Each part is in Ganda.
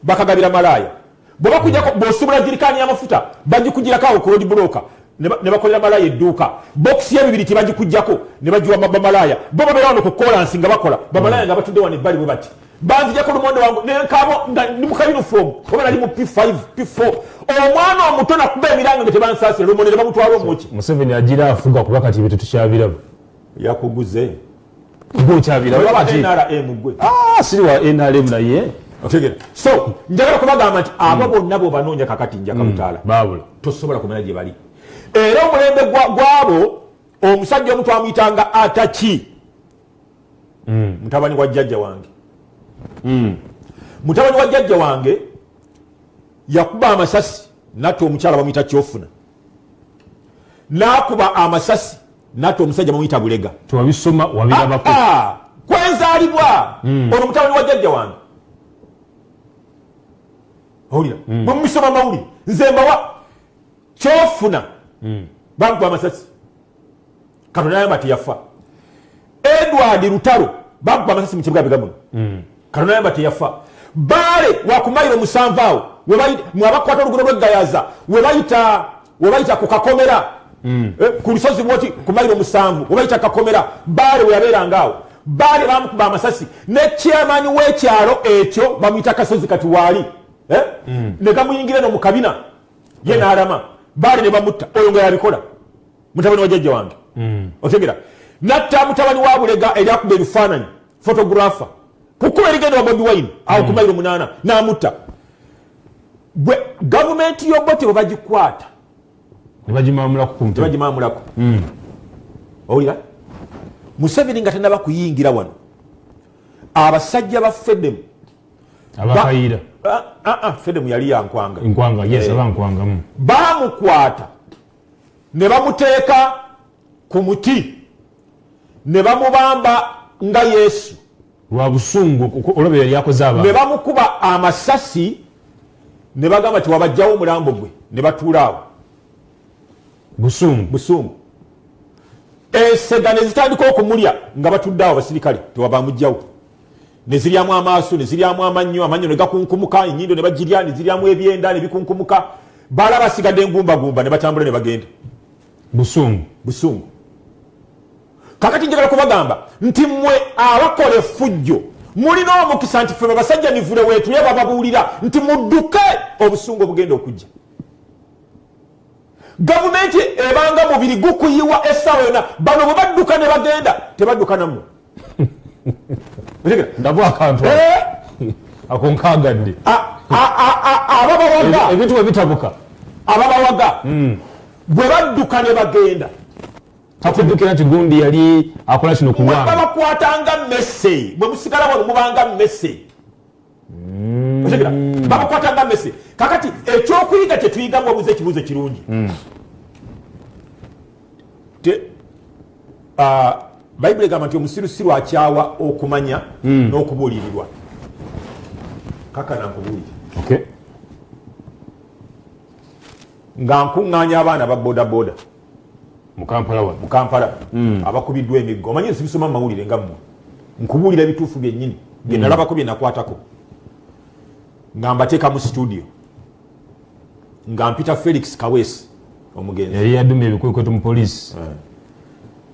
bakagabira malaya boba kujako bosubula jirikani y'amafuta bagikugirako ku road broker ne bakolera malaya edduuka box ya bibiri tibagikujjako ne bajiwa malaya boba belano ku clearance nga bakola bamalaya nga batudde wane bali bwe bati banzijako lumonde wangu ne nkabo ndi mu uniform oba nali mu P5 P4 omwana omuto nakuba emiranga nga tebansasira lumonde ne bamutwala omuki Museveni agira afuga kuba kati bitu tukyabirabo yakuguze ngo kyabirabo bati NRM gwe siri wa NRM naye otegera so njagala kubagamba nti abo bonna bo banoonya kakati njaka mutala babula tosobola kumenya gye bali era omulembe gwabo omusajja omuntu amuyitanga Atachi mutabani wa jjajja wange mutabani wa jjajja wange yakuba amasasi natta omukyala bamuyita Kyofuna nakuba amasasi natta omusajja bamuyita Bulega tuwabisoma wabirabako kwenzaalibwa ono mutabani wa jjajja wange owulira bwe mumisoma mawulire nze mbawa Kyofuna bakuba amasasi Katonda yamba teyafa Edward Lutalo bakuba amasasi mu kibuga Bigabano Katonda yamba teyafa Bale wakumayiro musanvaawo mwabakwata oluguudo lw'eggayaza webayita ku Kakomera ku lusozi lwoti ku mayiro musanvu webayita Kakomera Bale weyabeerangaawo Bale bamukuba amasasi ne chairman w'ekyalo ekyo bamuyita Kasozi kati waali ne gamuyingira no mu kabina ye n'alama Bale ne bamutta oyo nga yabikola mutabani wa jjajja wange otegera natta mutabani wa Bulega eryakuba ebifaananyi photographer kukuba erigenda wa Bobi Wine awo ku mayiro 8 n'amutta bwe gavumenti y'obote bwe bagikwata ne bagimamulako ku mutwe bagimamulako owulira Museveni nga tannaba kuyingira wano abasajja ba Fedem abakayira Fedem yali yankwanga yes abankwanga bamukwata ne bamuteeka ku muti ne bamubamba nga Yesu lwa busungu olabye yali yakoze abantu ne bamukuba amasasi ne bagamba ti wabajjawo omulambo gwe ne batuulaawo busungu ensega ne zitandika okumulya nga batuddeawo abasirikale tewabamugjawo ne ziryamu amaaso ne ziryamu amannyo ne gakunkumuka ennyindo ne bagirya ne ziryamu ebyenda ne bikunkumuka baala basigadde engumbagumba ne batambula ne bagenda busungu kakati njagala kubagamba nti mmwe abakola effujjo mulina omukisa nti ffe basajja nivule weetulye bababuulira nti mudduke obusungu obugenda okujja gavumenti ebanga mubiri gukuyiwa essaawa yonna bano bwe badduka ne bagenda tebadduka nammwe ndabu akantu akonkagadde ababawaga ebintu bwe bitabuka ababawaga bwe badduka ne bagenda takuddukira nti gundi yali akola kino kuwanga babakwatanga mmese bwe musigala wano mubanga mmese babakwatanga mmese kakati ekyokuyiga kyetuyigamu wabuuza ekibuuzo kirungi bayibuli egamba nti omusirusiru akyawa okumanya n'okubuulirirwa kakana nkubuulire nga nkuŋŋaanya abaana ba bodaboda mu Kampala abakubiddwa emiggo omanyi nsibisoma mu mawulire nga mmwe nkubuulira ebituufu byennyini bye nalabako bye nakwatako nga mbateeka mu studio nga mpita Felix Kaweesi omugenzi yali yadumya ebikwekweto mu poliisi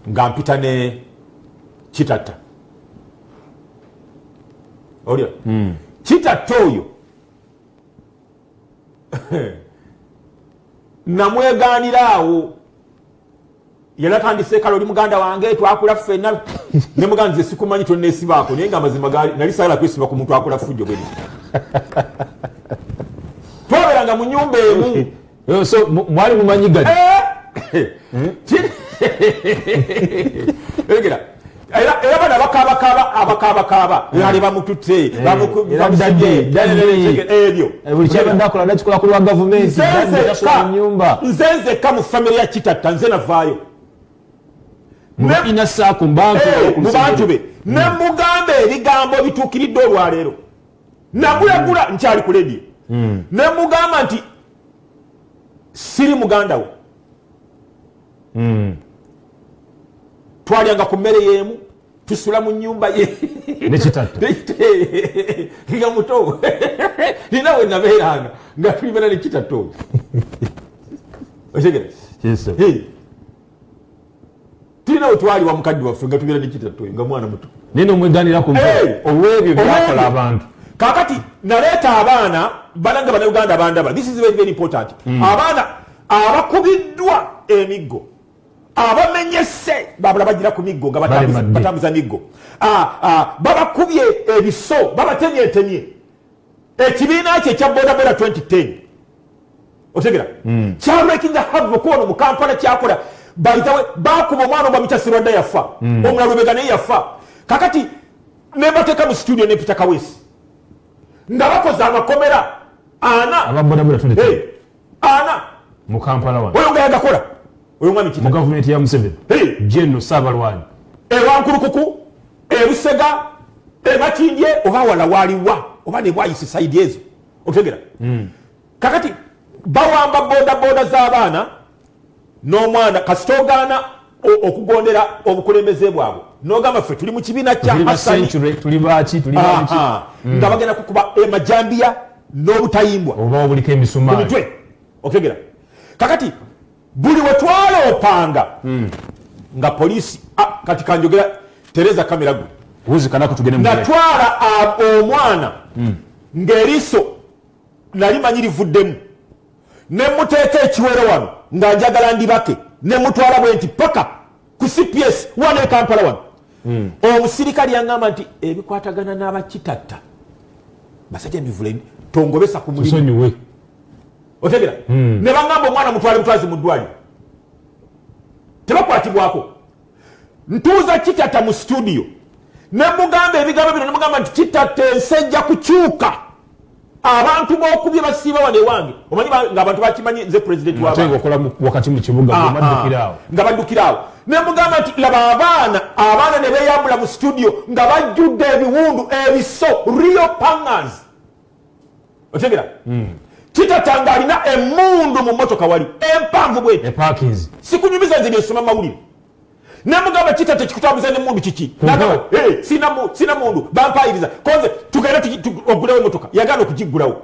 nga mpita ne Kitatta olya Kitatta oyo namwegaaniraawo yalatandise kale oli muganda wange twakula ffenna ne muganda nze sikumanyi tonneesibaako naye nga amazima nali saagala kwesiba ku muntu akola fujjo bwe twabeeranga mu nnyumba emu so mwali mumanyi gadi era bana abakaabakaaba ali bamututte ebyo buli kyabandakola nakikola ku lwa gavumenti nze nzekka mu famire ya Kitatta nze navaayo inasaako mu bantu be ne mugamba ebigambo bituukiridde olwaleero nagulagula nkyali ku lediyo ne mugamba nti siri muganda wo twalyanga ku mmere y'emu tusula mu nyumba ye nekitatta nga muto nina we nabeeranga nga tulimana nekitatta oyo otegera tulina we twali wa mukadde waffe nga tubeera nekitatta oyo nga mwana muto nino mweganira ku olw'ebyo byakola abantu kakati naleeta abaana bananga bannayuganda bandaba this is very, very important abaana abakubiddwa emiggo abamenyese babula bagira ku miggo nga batambuza miggo babakubye ebiso babatemyetemye ekibiina kye ekya bodaboda 2010 otegera kyalwekinga hava okuwona mu Kampala kyakola baitawe bakuba omwana omwamita Sirwadda yafa omulala Lubega naye yafa kakati nebateeka mu studio ne Peter Kawesi nga bakoze amakomera ana mu Kampala wano oyo nga yagakola oyo mwami mu gavumenti ya Museveni General Saabalwani ewankulukuku ebusega emakindye oba wala waliwa oba ne bwayise saidi ezo otegera kakati bawamba bodaboda z'abaana n'omwana kasitogaana okugondera obukulembeze bwabwe n'ogamba ffe tuli mu kibiina kya Hasani tuli baki nga bagenda kukuba emajambiya n'obutayimbwa oba obuliko emisumaali ku mitwe otegera kakati buli we twaloopanga nga poliisi kati kanjogera Tereza kamera gwe wuzikanako tugende mu natwala omwana ng'eriiso nali manyi livuddemu ne muteeka ekiwero wano nga njagala ndibake ne mutwala bwe nti paka ku CPS wano e Kampala wano omusirikali yaŋŋamba nti ebikwatagana n'abakitatta basajja mivule tongobesa ku mulimu tusonyiwe otegera ne baŋŋamba omwana mutwale mutwazi mu ddwaliro tebakwatibwako ntuuza kitatta mu studio ne mugamba ebigambo bino ne mugamba nti kitatta ensi ejja kukyuka abantu b'okubye basiiba wano ewange omanyi ng'abantu bakimanyi nze pulezidenti w'abantu okola wakati mu kibuga nga baddukiraawo ne mugamba nti laba abaana ne beeyambula mu studio nga bajjudde ebiwundu ebiso real pangers otegera kitatta ng'alina emmundu mu mmotoka wali empanvu bweti sikunyumiza nze byensoma mawulire namugamba kitatta kikutambuza n'emmundu kiki sina mundu bampayiriza konze tugende ogulewo emotoka yagana okugiggulawo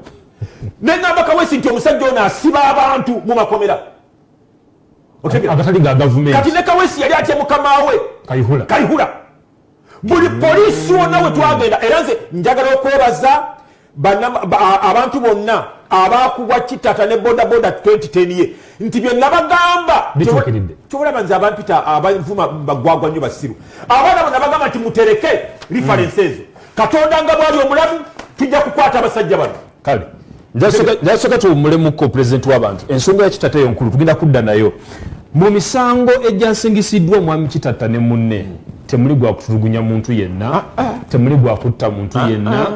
neŋŋamba Kawesi nti omusajja ono asiba abantu mu makomera kati ne Kawesi yali atya mukama we Kayihura buli poliisi wonna we twagenda era nze njagala okwebaza abantu bonna abakubwa kitatta ne bodaboda 2010 ye nti byonna bagamba kyobulaba nze abampita abanvuma bagwagwa nnyo basiru abaana bonna bagamba nti mutereke referense ezo Katonda nga bwali omulamu tujja kukwata abasajja bano kale njasooka tuwummulemuko pulezidenti w'abantu ensonga ya kitatta eyo nkulu tugenda kudda nayo mu misango egyasingisiddwa omwami kitatta ne munne temuli gwa kutulugunya muntu yenna temuli gwa kutta muntu yenna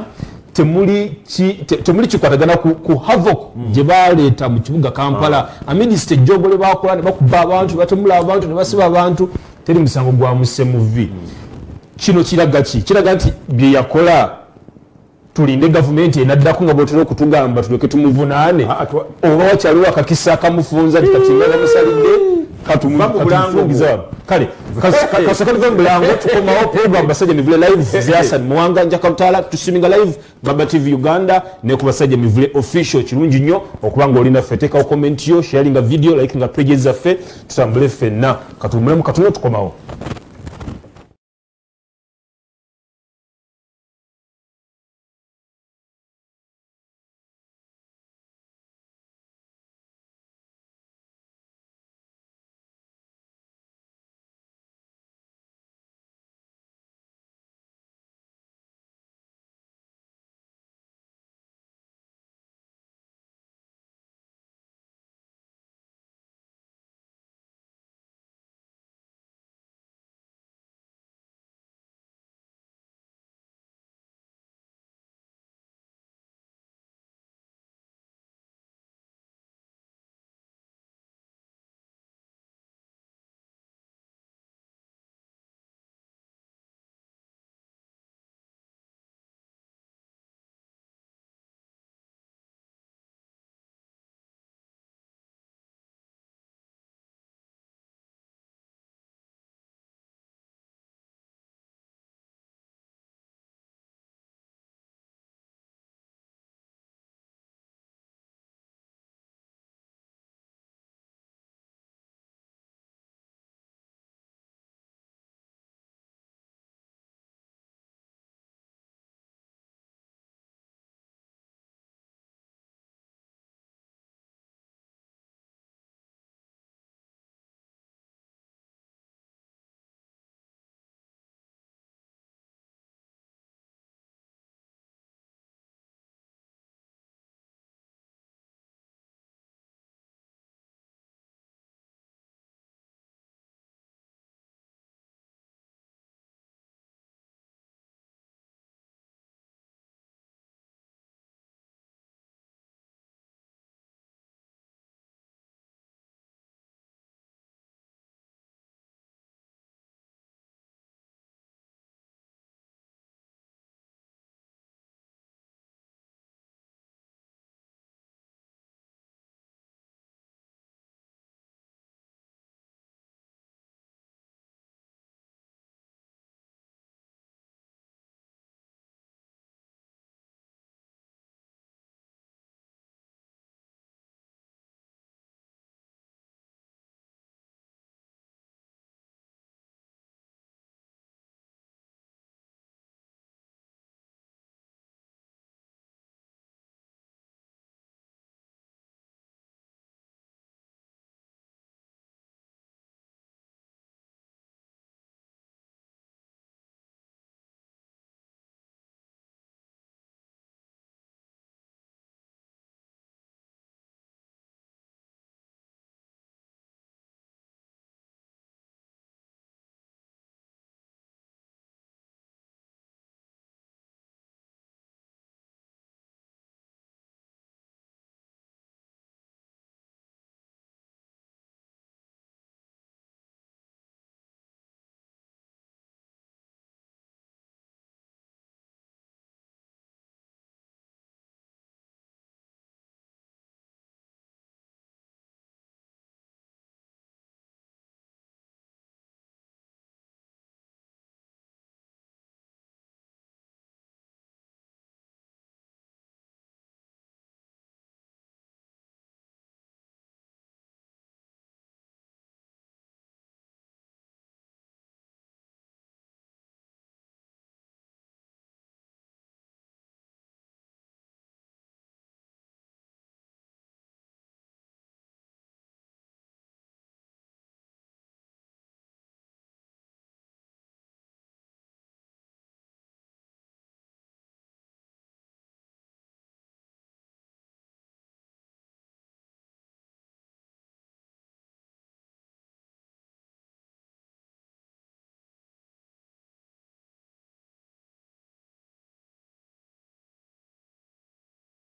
temuli kikwatagana ku havoc gye baleeta mu kibuga Kampala aminisita ejjogole bakola ne bakuba abantu batemula abantu ne basiba abantu teri musango gwa musemuvi kino kiraga ki kiraga nti bye yakola tulinde gavumenti enaddako nga bwotera okutugamba tuleke tumuvunaane oba wakyaliwo akakisa akamufunza tikakingaga musalidde katumubulango kale kasakali gombulango tukomawo program basajja mivule live ziasan muwanga njakatala tusiminga live Baba TV Uganda ne ku basajja mivule official kirungi nnyo okubanga olina feteka comment yo sharing a video like nga pages zaffe tutambule fenna katumulemu katuno tukomawo